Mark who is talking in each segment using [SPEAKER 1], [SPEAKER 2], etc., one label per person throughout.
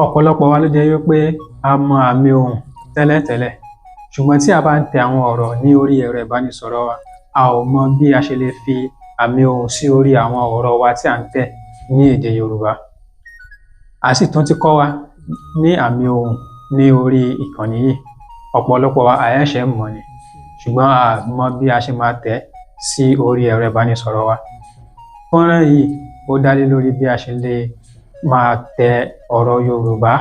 [SPEAKER 1] Ọ̀pọ̀lọpọ̀ wa ló jẹ́ wípé a mọ àmì ohùn tẹ́lẹ̀tẹ́lẹ̀, ṣùgbọ́n tí a bá ń tẹ àwọn ọ̀rọ̀ ní orí ẹ̀rọ ìbánisọ̀rọ̀ wa, a ò mọ bí a ṣe lè fi àmì ohùn sí orí àwọn ọ̀rọ̀ wa tí à ń tẹ̀ ní èdè Yorùbá. A sì tún ti kọ́ wa ní àmì ohùn ní orí ìkànnì yìí. Ọ̀pọ̀lọpọ̀ wa a ṣẹ̀ṣẹ̀ mọ̀ ni, ṣùgbọ́n a mọ bí a ṣe máa tẹ̀ sí orí ẹ̀rọ ìbánisọ̀rọ̀ wa. Fọ́nrán yìí ó dá lé lórí bí a ṣe lè máa tẹ ọ̀rọ̀ Yorùbá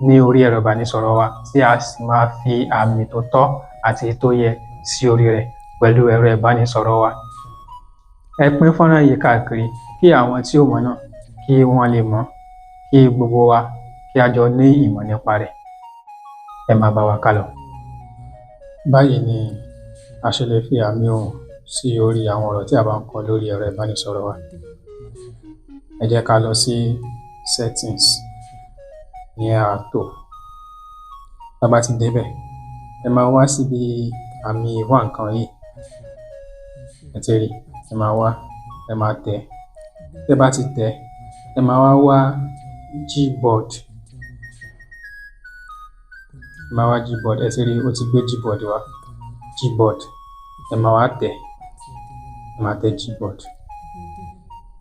[SPEAKER 1] ní orí ẹ̀rọ ìbánisọ̀rọ̀ wa tí a sì máa fi àmì tó tọ́ àti tó yẹ sí orí rẹ̀ pẹ̀lú ẹ̀rọ ìbánisọ̀rọ̀ wa. Ẹ pín fọ́nrán yìí káàkiri kí àwọn tí ò mọ̀ náà kí wọ́n lè mọ̀, kí gbogbo wa kí a jọ ní ìmọ̀ nípa rẹ̀. Ẹ máa bá wa kálọ. Báyìí ni a ṣe lè fi àmì ohùn sí orí àwọn ọ̀rọ̀ tí a bá ń kọ lórí ẹ̀rọ ìbánisọ̀rọ̀ wa. Ẹ jẹ́ ká lọ sí settings ní ààtò. Tá bá ti débẹ̀, ẹ máa wá síbi àmì ìwá nǹkan yìí. Ẹ ti rí, ẹ máa wá, ẹ máa tẹ̀. Tẹ́ bá ti tẹ̀, ẹ máa wá Gboard. Ẹ máa wá Gboard. Ẹ ti rí, ó ti gbé Gboard wá. Gboard. Ẹ máa wá tẹ̀. Ẹ máa tẹ̀ Gboard.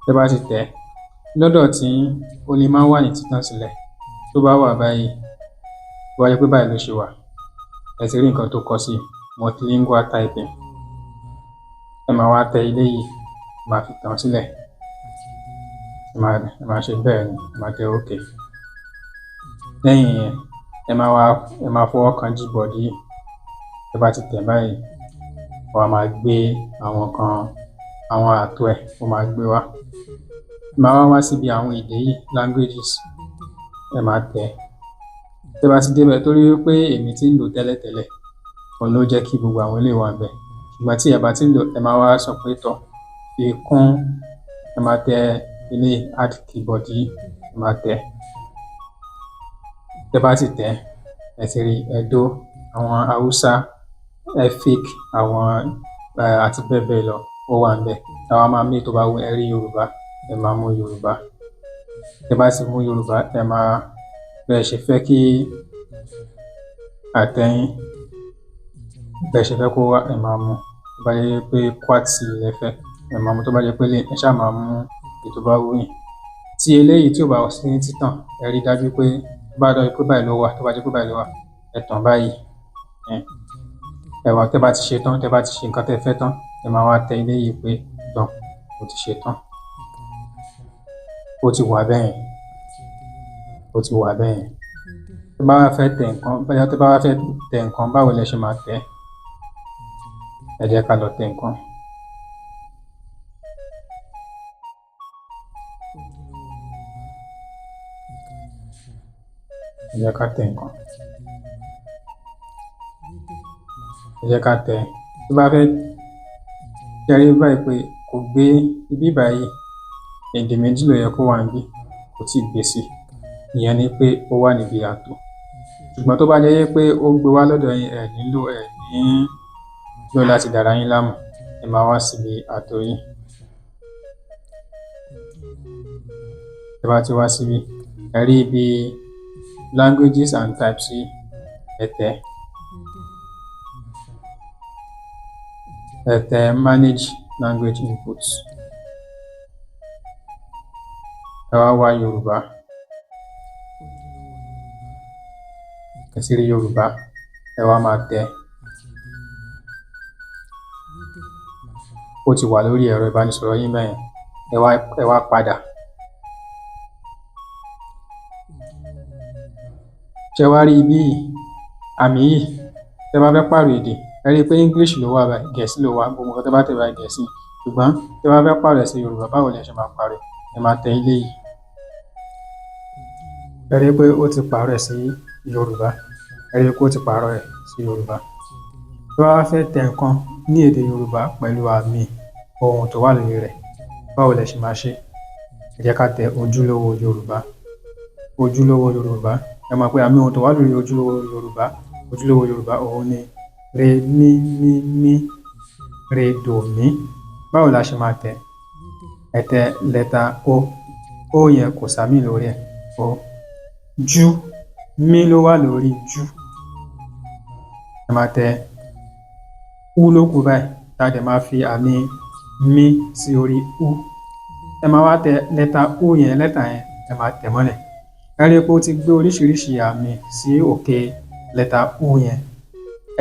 [SPEAKER 1] Tẹ́ bá ti tẹ̀, lọ́dọ̀ tí ó lè máa wà ní títàn sílẹ̀. Tó bá wà báyìí, tó bá jẹ́ pé báyìí ló ṣe wà, ẹ ti rí nǹkan tó kọ sí multilingual typing. Ẹ máa wá tẹ ilé yìí, máa fi tàn sílẹ̀. Ẹ máa ṣe bẹ́ẹ̀ ni, ẹ máa tẹ OK. Lẹ́yìn yẹn, ẹ máa fọwọ́ kan Gboard yìí. Tẹ́ bá ti tẹ̀ báyìí, ó máa gbé àwọn ààtò ẹ̀, ó máa gbé wá. Ẹ máa wá síbi àwọn èdè yìí, languages. Ẹ máa tẹ̀. Tẹ́ bá ti débẹ̀, torí pé èmi ti ń lò tẹ́lẹ̀tẹ́lẹ̀, òun ló jẹ́ kí gbogbo àwọn eléyìí wà ńbẹ̀. Ṣùgbọ́n tí ẹ bá ti ń lò, ẹ máa wá sọ pé tọ̀, fi kún. Ẹ máa tẹ ilé add keyboard yìí, ẹ máa tẹ̀. Tẹ́ bá ti tẹ̀, ẹ ti rí Edo, àwọn Hausa, Efik, àwọn àti bẹ́ẹ̀ bẹ́ẹ̀ lọ, ó wà ńbẹ̀. Ẹ wá máa mú èyí tó bá wù ẹ́. Ẹ rí Yorùbá, ẹ máa mú Yorùbá. Tẹ́ bá ti mú Yorùbá, ẹ máa bẹ́ẹ̀ ṣe fẹ́ kí àtẹ̀yìn bẹ́ẹ̀ ṣe fẹ́ kó wá, ẹ máa mú. Tó bá jẹ́ pé QWERTY lẹ fẹ́, ẹ máa mú. Tó bá jẹ́ pé ẹ ṣáà máa mú èyí tó bá wù yín. Tí eléyìí tí ò bá sí ní títàn, ẹ rí dájú pé tó bá jẹ́ pé báyìí ló wà, tó bá jẹ́ pé báyìí ló wà, ẹ tàn báyìí. Ẹ wá, tẹ́ bá ti ṣe tán, tẹ́ bá ti ṣe nǹkan tẹ́ fẹ́ tán, ẹ máa wá tẹ ilé yìí pé done, ó ti ṣe tán. Ó ti wà bẹ́yẹn. Ó ti wà bẹ́yẹn. Tẹ́ bá wá fẹ́ tẹ nǹkan, bóyá tẹ́ bá wá fẹ́ tẹ nǹkan, báwo lẹ ṣe máa tẹ̀? Ẹ jẹ́ ká lọ tẹ nǹkan. Ẹ jẹ́ ká tẹ nǹkan. Ẹ jẹ́ ká tẹ̀. Tó bá fẹ́ rí báyìí pé kò gbé ibí báyìí, èdè méjì ló yẹ kó wà níbí, kò tíì gbé sí. Ìyẹn ni pé ó wà níbi ààtò. Ṣùgbọ́n tó bá jẹ́ pé ó gbé wá lọ́dọ̀ yín, ẹ nílò láti dára yín láàmú. Ẹ máa wá síbi ààtò yìí. Tẹ́ bá ti wá síbí, ẹ rí ibi languages and types yìí, ẹ tẹ̀. Ẹ tẹ manage language inputs. Ẹ wá Yorùbá. Ẹ sì rí Yorùbá. Ẹ wá máa tẹ̀. Ó ti wà lórí ẹ̀rọ ìbánisọ̀rọ̀ yín bẹ́yẹn. Ẹ wá padà. Ṣé wá rí ibí yìí, àmì yìí? Tẹ́ bá fẹ́ pààrọ̀ èdè, ẹ rí pé English ló wà báyìí, Gẹ̀ẹ́sì ló wà. Gbogbo nǹkan tẹ́ bá tẹ̀ báyìí Gẹ̀ẹ́sì. Ṣùgbọ́n tẹ́ bá fẹ́ pààrọ̀ sí Yorùbá, báwo lẹ ṣe máa pààrọ̀? Ẹ máa tẹ ilé yìí. Ẹ rí pé ó ti pààrọ̀ sí Yorùbá. Ẹ rí pé ó ti pààrọ̀ ẹ̀ sí Yorùbá. Tó bá fẹ́ tẹ nǹkan ní èdè Yorùbá pẹ̀lú àmì ohùn tó wà lórí rẹ̀, báwo lẹ ṣe máa ṣe? Ẹ jẹ́ ká tẹ ojúlówó Yorùbá. Ojúlówó Yorùbá. Ẹ mọ̀ pé àmì ohùn tó wà lórí ojúlówó Yorùbá òun ni re mi mi mi, re do mi. Báwo la ṣe máa tẹ̀? Ẹ tẹ lẹ́tà O. O yẹn kò sàmì lórí ẹ̀. O. jú, mí ló wà lórí jú. Ẹ máa tẹ ú ló kù báyìí tá a dẹ̀ máa fi àmì mí sí orí ú. Ẹ máa wá tẹ lẹ́tà ú yẹn, lẹ́tà yẹn ẹ máa tẹ̀ mọ́lẹ̀. Ẹ rí i pé ó ti gbé oríṣiríṣi àmì sí òkè lẹ́tà ú yẹn.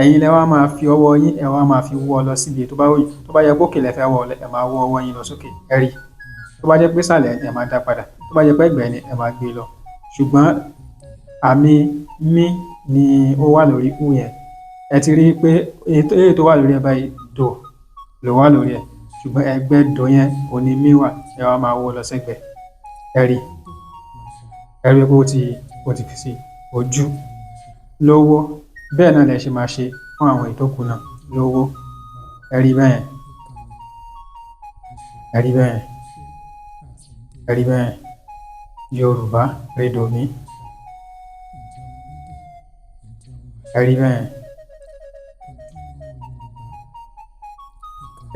[SPEAKER 1] Ẹ̀yin lẹ wá máa fi ọwọ́ yín, ẹ wá máa fi wọ́ lọ síbi tó bá wù yín. Tó bá yẹ pé òkè lẹ fẹ́ wọ́, ẹ máa wọ́ ọwọ́ yín lọ sókè, ẹ rí i. Tó bá jẹ́ pé ìsàlẹ̀ ẹ máa dá padà, tó bá jẹ́ pé ẹ̀gbẹ́ ni ẹ máa gbé lọ. Ṣùgbọ́n àmì mí ni ó wà lórí ú yẹn. Ẹ ti rí i pé èyí tó wà lórí ẹ báyìí dò ló wà lórí ẹ, ṣùgbọ́n ẹgbẹ́ dò yẹn òní mí wà, ẹ wá máa wọ́ lọ sẹ́gbẹ̀. Ẹ rí i pé ó ti fi sí ojú lówó. Bẹ́ẹ̀ náà lẹ ṣe máa ṣe fún àwọn ìtókù náà lówó. Ẹ rí bẹ́ẹ̀, ẹ rí bẹ́ẹ̀, ẹ rí bẹ́ẹ̀. Yorùbá rédòmí. Ẹ rí bẹ́ẹ̀,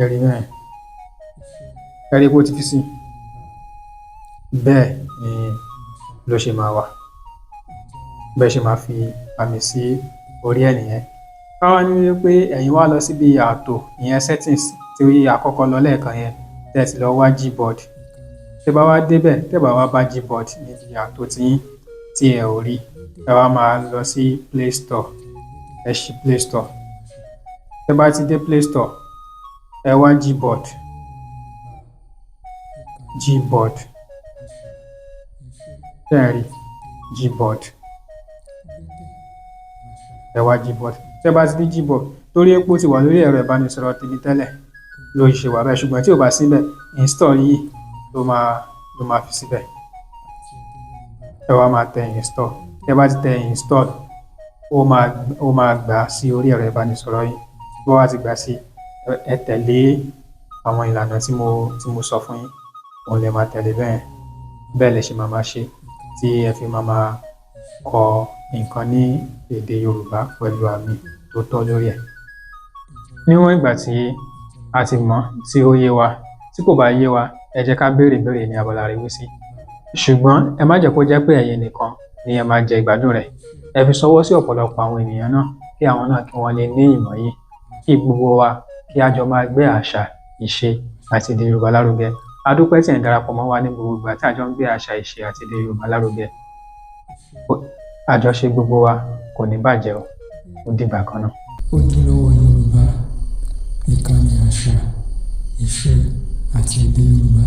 [SPEAKER 1] ẹ rí bẹ́ẹ̀, ẹ rí pé ó ti fi sí. Bẹ́ẹ̀ ni ló ṣe máa wà. Bẹ́ẹ̀ ṣe máa fi àmì sí orí ẹ̀ nìyẹn. Ká wá ní wípé ẹ̀yin wá lọ síbi ààtò, ìyẹn settings tí àkọ́kọ́ lọ lẹ́ẹ̀kan yẹn, tẹ́ sì lọ wá Gboard. Tẹ́ bá wá débẹ̀, tẹ́ bá wá bá Gboard níbi ààtò tí ẹ ò rí, ẹ wá máa lọ sí Play Store. Ẹ ṣí Play Store. Tẹ́ bá ti dé Play Store, ẹ wá Gboard. Gboard. Tẹ́ ẹ rí Gboard. Ẹ wá Gboard. Tẹ́ bá ti dé Gboard, torí epo ti wà lórí ẹ̀rọ ìbánisọ̀rọ̀ tèmi tẹ́lẹ̀ ló ṣe wà bẹ́ẹ̀, ṣùgbọ́n tí ò bá síbẹ̀, install yìí ló máa fi síbẹ̀. Ẹ wá máa tẹ install. Tẹ́ bá ti tẹ install, ó máa gbà sí orí ẹ̀rọ ìbánisọ̀rọ̀ yín. Bó wá ti gbà sí, ẹ tẹ̀lé àwọn ìlànà tí mo sọ fún yín. Òun lè máa tẹ̀lé bẹ́ẹ̀. Bẹ́ẹ̀ lẹ ṣe máa ṣe tí ẹ fi máa kọ nǹkan ní èdè Yorùbá pẹ̀lú àmì tó tọ́ lórí ẹ̀. Níwọ̀n ìgbà tí a ti mọ̀ tí ó yé wa, tí kò bá yé wa, ẹ jẹ́ ká béèrè ní abala ìrísí. Ṣùgbọ́n ẹ má jẹ́ kó jẹ́ pé ẹ̀yin nìkan ni ẹ máa jẹ ìgbádùn rẹ̀. Ẹ fi ṣọwọ́ sí ọ̀pọ̀lọpọ̀ àwọn ènìyàn náà, kí àwọn náà kí wọ́n lè ní ìmọ̀ yìí. Kí gbogbo wa kí a jọ máa gbé àṣà, ìṣe àti èdè Yorùbá lárugẹ. A dúpẹ́ tí ẹ̀ ń darapọ̀ mọ́ wa ní gbogbo ìgbà tí a jọ ń gbé àṣà, ìṣe àti èdè Yorùbá lárugẹ. Àjọṣe gbogbo wa kò ní bàjẹ́ o. Ó dìgbà kan náà.
[SPEAKER 2] Ojúlówó Yorùbá, ìkànnì àṣà, ìṣe àti èdè Yorùbá.